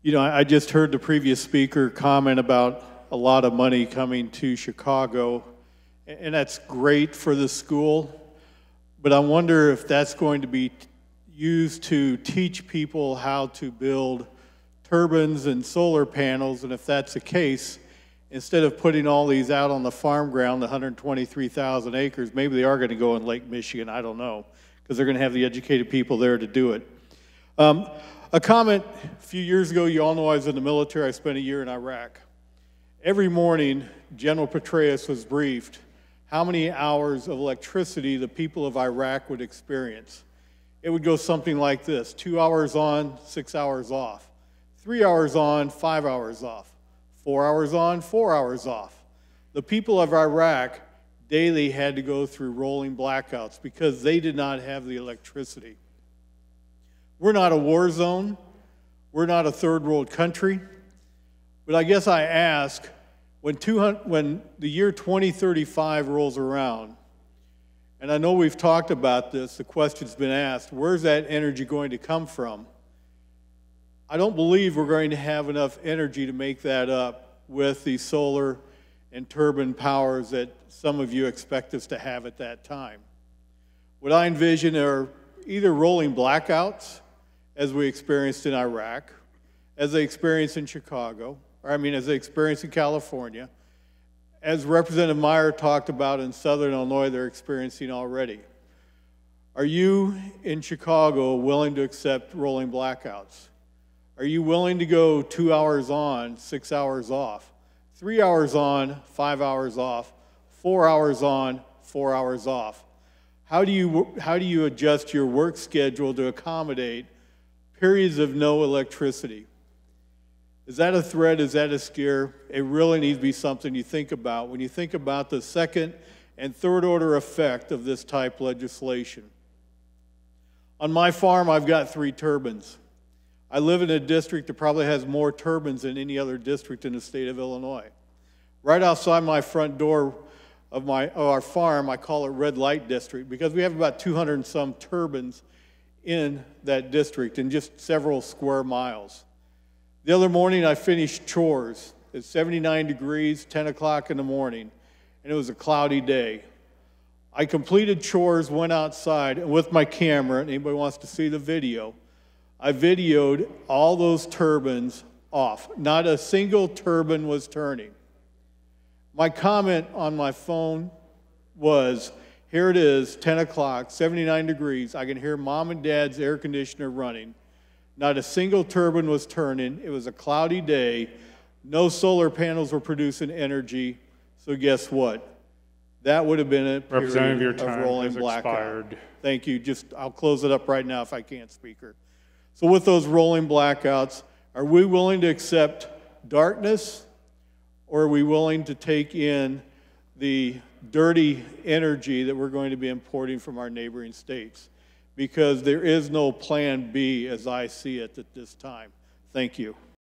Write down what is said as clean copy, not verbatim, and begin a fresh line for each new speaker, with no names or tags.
You know, I just heard the previous speaker comment about a lot of money coming to Chicago, and that's great for the school, but I wonder if that's going to be used to teach people how to build turbines and solar panels, and if that's the case, instead of putting all these out on the farm ground, the 123,000 acres, maybe they are going to go in Lake Michigan, I don't know, because they're going to have the educated people there to do it. A comment a few years ago, you all know I was in the military. I spent a year in Iraq. Every morning, General Petraeus was briefed how many hours of electricity the people of Iraq would experience. It would go something like this: 2 hours on, 6 hours off, 3 hours on, 5 hours off, 4 hours on, 4 hours off. The people of Iraq daily had to go through rolling blackouts because they did not have the electricity. We're not a war zone. We're not a third world country. But I guess I ask, when the year 2035 rolls around, and I know we've talked about this, the question's been asked, where's that energy going to come from? I don't believe we're going to have enough energy to make that up with the solar and turbine powers that some of you expect us to have at that time. What I envision are either rolling blackouts, as we experienced in Iraq, as they experienced in Chicago, as they experienced in California, as Representative Meyer talked about in Southern Illinois, they're experiencing already. Are you in Chicago willing to accept rolling blackouts? Are you willing to go 2 hours on, 6 hours off, 3 hours on, 5 hours off, 4 hours on, 4 hours off? How do you adjust your work schedule to accommodate periods of no electricity? Is that a threat? Is that a scare? It really needs to be something you think about when you think about the second and third order effect of this type legislation. On my farm, I've got 3 turbines. I live in a district that probably has more turbines than any other district in the state of Illinois. Right outside my front door of our farm, I call it red light district because we have about 200 and some turbines in that district in just several square miles. The other morning I finished chores. It's 79 degrees, 10 o'clock in the morning, and it was a cloudy day. I completed chores, went outside, and with my camera, and anybody wants to see the video, I videoed all those turbines off. Not a single turbine was turning. My comment on my phone was, here it is, 10 o'clock, 79 degrees. I can hear mom and dad's air conditioner running. Not a single turbine was turning. It was a cloudy day. No solar panels were producing energy. So guess what? That would have been a period of rolling blackout. Thank you. I'll close it up right now if I can't, Speaker. So with those rolling blackouts, are we willing to accept darkness, or are we willing to take in the dirty energy that we're going to be importing from our neighboring states? Because there is no plan B as I see it at this time. Thank you.